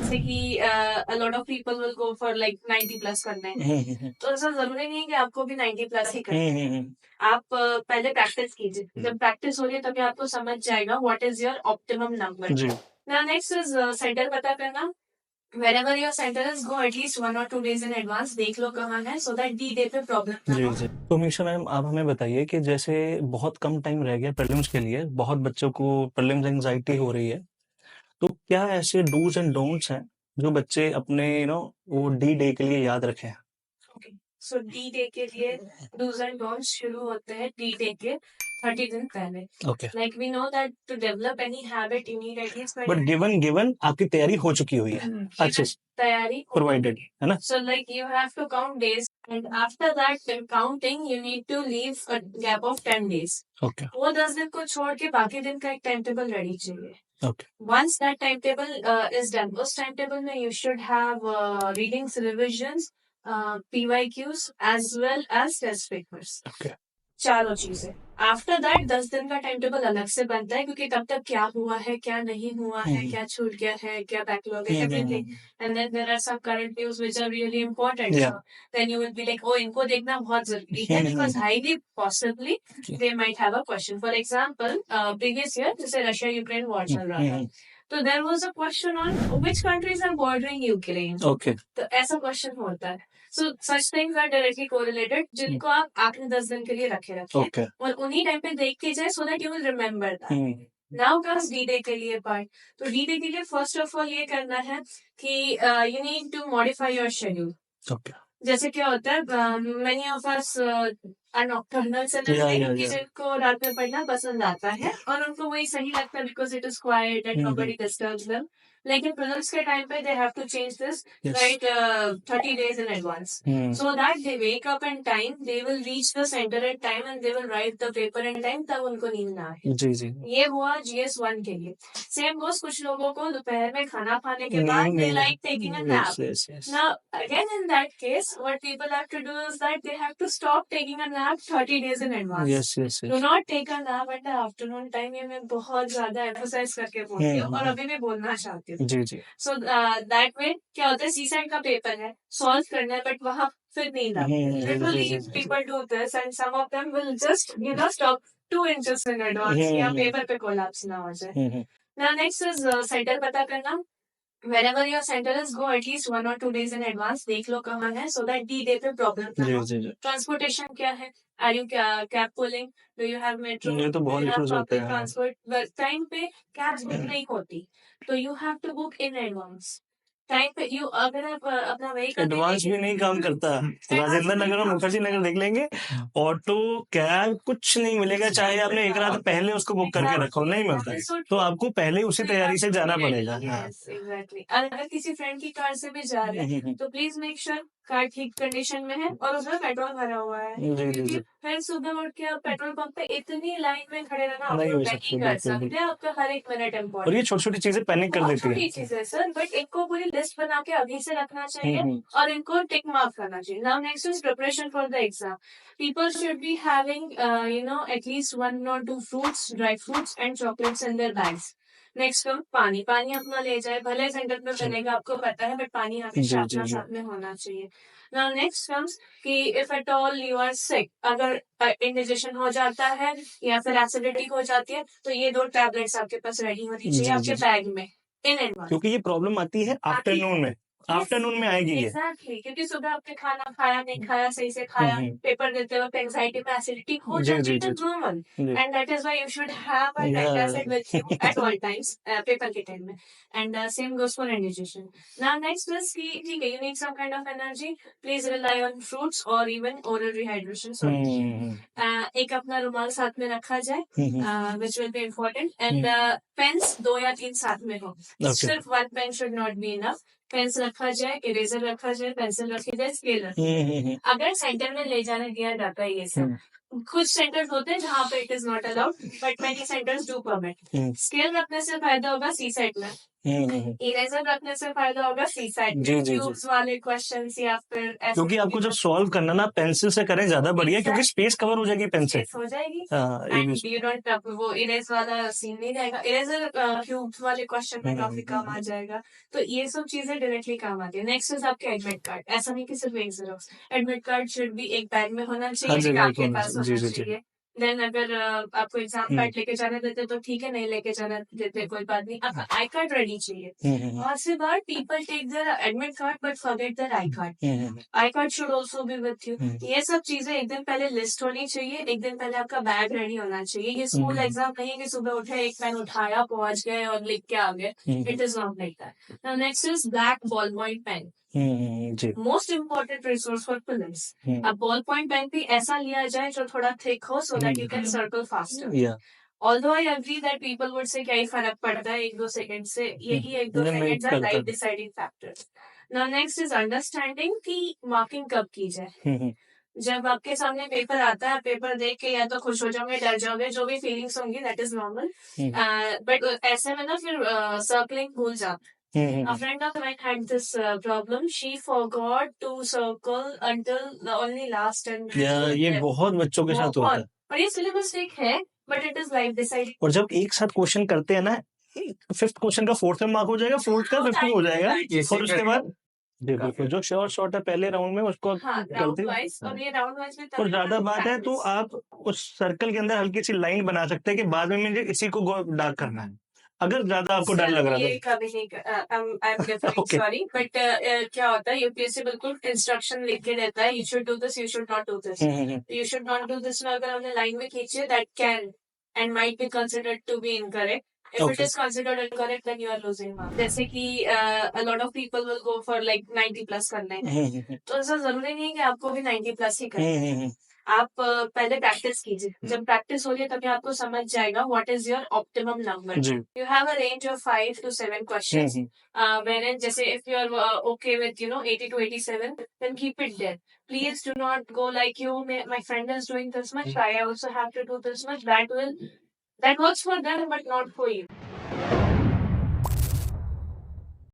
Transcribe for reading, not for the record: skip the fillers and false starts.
जैसे कि a lot of people will go for like 90 plus करना है, तो ऐसा जरूरी नहीं है कि आपको भी 90 प्लस ही करना है। आप पहले प्रैक्टिस कीजिए, जब प्रैक्टिस हो रही है तभी आपको समझ जाएगा what is your optimum number. जी नाउ नेक्स्ट इज सेंटर पता करना। Wherever your center is, go at least 1 or 2 days in advance, देख लो कहाँ है, so that D day पे प्रॉब्लम ना जी हो। जी। तो मीशा मैम, आप हमें बताइए कि जैसे बहुत कम टाइम रह गया प्रीलिम्स के लिए, बहुत बच्चों को प्रीलिम्स एंजाइटी हो रही है, तो क्या ऐसे डूज एंड डोंट्स हैं जो बच्चे अपने वो डी डे के लिए याद रखें? Okay. So डी डे के लिए डूज एंड डोंट्स शुरू होते हैं डी डे के 30 दिन पहले। Okay. Like we know that to develop any habit you need at least but 20 given आपकी तैयारी हो चुकी हुई है अच्छे से, तैयारी प्रोवाइडेड है ना? So like you have to count days and after that counting you need to leave a gap of 10 days. Okay वो 10 दिन को छोड़ के बाकी दिन का एक टाइम टेबल रेडी चाहिए। Okay Once that timetable is done, उस timetable में you should have readings, revisions, PYQs as well as test papers. Okay चारों चीजें। आफ्टर दैट 10 दिन का टाइम टेबल अलग से बनता है क्योंकि तब तक क्या हुआ है, क्या नहीं हुआ है, क्या छूट गया है, क्या बैकलॉग है, everything. And then there are some current news which are really important. Then you will be like, ओ इनको देखना बहुत जरूरी है because highly possibly they might have a question. For example previous year जैसे रशिया यूक्रेन वॉर चल रहा था, तो there was a question on which countries are bordering Ukraine. Okay तो ऐसा क्वेश्चन होता है। So such things are directly correlated जिनको आप आखिरी 10 दिन के लिए रखे रखें ओके और उन्हीं टाइम पे देख के जाए सो that you will remember that. Now comes D day के लिए पार्ट। तो डी डे के लिए फर्स्ट ऑफ ऑल ये करना है कि you need to modify your schedule. Okay जैसे क्या होता है, many of us are nocturnal जिनको रात में पढ़ना पसंद आता है और उनको वही सही लगता है because it is quite and nobody disturbs them. लेकिन प्रीलिम्स के टाइम पे they have to change this right 30 days in advance so that they wake up in time, they will reach the center at time and they will write the paper in time, तब उनको नींद ना आए। जी जी। ये हुआ GS1 के लिए। Same goes कुछ लोगों को दोपहर में खाना खाने के बाद they like taking a nap. Now again in that case what people have to do is that they have to stop taking a nap 30 days in advance. yes. Do not take a nap at the afternoon time। ये मैं बहुत ज्यादा emphasize करके बोलती हूँ और अभी भी बोलना चाहती हूँ। जी जी। So that way क्या होता है, सीसाइड का पेपर है, सॉल्व करना है बट वहाँ फिर नींद आती है। Literally people do this and some of them will just stop 2 inches in advance या पेपर पे कोलैप्स ना हो जाए। Now next is सेंटर पता करना। Wherever your center is, go at least 1 or 2 days in advance, देख लो कहाँ है so that D day पे प्रॉब्लम ना हो। ट्रांसपोर्टेशन क्या है, are you cab pooling, do you have metro, ये तो बहुत इश्यूज होते हैं। ट्रांसपोर्ट टाइम पे कैब्स बुक नहीं होती तो you have to book in advance. Time पे यू अगर आप अपना व्हीकल एडवांस भी नहीं काम करता। राजेंद्र नगर और मुखर्जी नगर देख लेंगे, ऑटो कैब कुछ नहीं मिलेगा, चाहे आपने एक रात पहले उसको बुक करके रखो, नहीं मिलता है। तो आपको पहले उसी तैयारी से जाना पड़ेगा। एग्जैक्टली। अगर किसी फ्रेंड की कार से भी जा रहे हैं तो प्लीज मेक श्योर कार ठीक कंडीशन में है और उसमें पेट्रोल भरा हुआ है। क्योंकि फिर सुबह उठ के आप पेट्रोल पंप पे इतनी लाइन में खड़े रहना नहीं हो नहीं कर सकते। आपका हर एक मिनट और इम्पोर्टेंट। ये छोटी छोटी चीजें पैनिक कर देती छोटी है। चीज है सर, बट इनको पूरी लिस्ट बना के अभी से रखना चाहिए और इनको टिक मार्क करना चाहिए। Now next is preparation for the exam. People should be having at least 1 or 2 fruits, dry fruits and chocolates in their bags. Next come पानी। पानी अपना ले जाए, भले सेंटर में बनेगा आपको पता है बट पानी हमेशा अपना साथ में होना चाहिए। नाउ नेक्स्ट कम्स कि if at all you are sick, अगर इंडिजेशन हो जाता है या फिर एसिडिटी हो जाती है तो ये 2 टैबलेट्स आपके पास रेडी होनी चाहिए आपके बैग में इन एडवांस। क्योंकि ये प्रॉब्लम आती है आफ्टरनून में, आफ्टरनून में आएगी ये। एग्जैक्टली, क्योंकि सुबह आपने खाना खाया नहीं खाया, सही से खाया, पेपर देते वक्त एंजाइटी में एसिडिटी हो जाती है normal and that is why you should have a antacid with you at all times paper के टाइम में। And same goes for indigestion. Now next is कि ठीक है, you need some kind of energy, please rely on fruits और even oral rehydration. एक अपना रुमाल साथ में रखा जाए which will be important and pens 2 या 3 साथ में हो। सिर्फ 1 pen should not be enough. Pencil रखा जाए, इरेजर रखा जाए, पेंसिल रखी जाए, स्केल रखी जाए। अगर सेंटर में ले जाने दिया जाता है ये सब। कुछ सेंटर्स होते हैं जहाँ पे it is not allowed but many centres do permit. Scale रखने से फायदा होगा सी सेट में इरेजर रखने से फायदा होगा सीसैट जी जी जी क्यूब्स वाले क्वेश्चंस या फिर ऐसे क्योंकि आपको जब सॉल्व करना ना पेंसिल से करें ज्यादा बढ़िया, क्योंकि स्पेस कवर हो जाएगी पेन से। हो जाएगी हाँ ये भी एंड यू डोंट वो इरेज वाला सीन नहीं रहेगा। इरेजर क्यूब्स वाले क्वेश्चन में काफी काम आ जाएगा। तो ये सब चीजें डायरेक्टली काम आती है। नेक्स्ट इज आपके एडमिट कार्ड। ऐसा नहीं कि सिर्फ एक जेरोक्स। एडमिट कार्ड शुड भी एक बैग में होना हर चाहिए, जगह आपके होना पास चाहिए। जी होना जी जी चाहिए। देन अगर आपको एग्जाम कार्ड लेके जाने देते तो ठीक है, नहीं लेके जाने देते कोई बात नहीं, आपका आई कार्ड रेडी चाहिए। बहुत सी बार people take their admit card but forget their I card. I card should also be with you. ये सब चीजें एक दिन पहले लिस्ट होनी चाहिए, एक दिन पहले आपका बैग रेडी होना चाहिए। ये स्कूल एग्जाम नहीं है कि सुबह उठे एक पेन उठाया पहुंच गए और लिख के आ गए। It is not like that. Now next is black ball point pen, जी most important resource for prelims. अब बॉल पॉइंट पेन भी ऐसा लिया जाए जो थोड़ा थिक हो so that you can circle faster. या Although I agree that people would say क्या ही फर्क पड़ता है 1-2 सेकंड से, यही 1-2 नहीं सेकंड्स आर करता life deciding factors. Now next is understanding कि मार्किंग कब की जाए। जब आपके सामने पेपर आता है, पेपर देख के या तो खुश हो जाओगे, डर जाओगे, जो भी फीलिंग्स होंगी दैट इज नॉर्मल। बट ऐसे में ना फिर सर्कलिंग भूल जाते। A friend of mine had this problem. She forgot to circle until the only last 10 minutes. या were ये left. बहुत बच्चों के साथ होता है। और ये सिलेबस ठीक है but it is life deciding. और जब एक साथ क्वेश्चन करते हैं ना, फिफ्थ क्वेश्चन का फोर्थ में मार्क हो जाएगा, फोर्थ का फिफ्थ में हो जाएगा, और उसके बाद जी बिल्कुल जो शॉर्ट है पहले राउंड में उसको राउंड वाइज, और ये राउंड वाइज में और ज्यादा बात है तो आप उस सर्कल के अंदर हल्की सी लाइन बना सकते हैं कि बाद में मुझे इसी को डार्क करना है, अगर ज्यादा आपको डर लग रहा ये है कभी नहीं सॉरी बट क्या होता है यूपीएससी बिल्कुल इंस्ट्रक्शन लिख के देता है, you should do this, you should not do this, you should not do this में अगर हमने लाइन में खींची है that can and might be considered to be incorrect. If it is considered incorrect, then you are losing marks. जैसे कि a lot of people will go for like 90 plus करने हैं, तो ऐसा जरूरी नहीं है कि आपको भी 90 plus ही करना है। आप पहले प्रैक्टिस कीजिए, जब प्रैक्टिस होगी तभी आपको समझ जाएगा what is your optimum number. You have a range of 5 to 7 questions, wherein जैसे if you are okay with 80 to 87, then keep it there. Please do not go like my friend is doing this much, I also have to do this much. That works for them but not for you.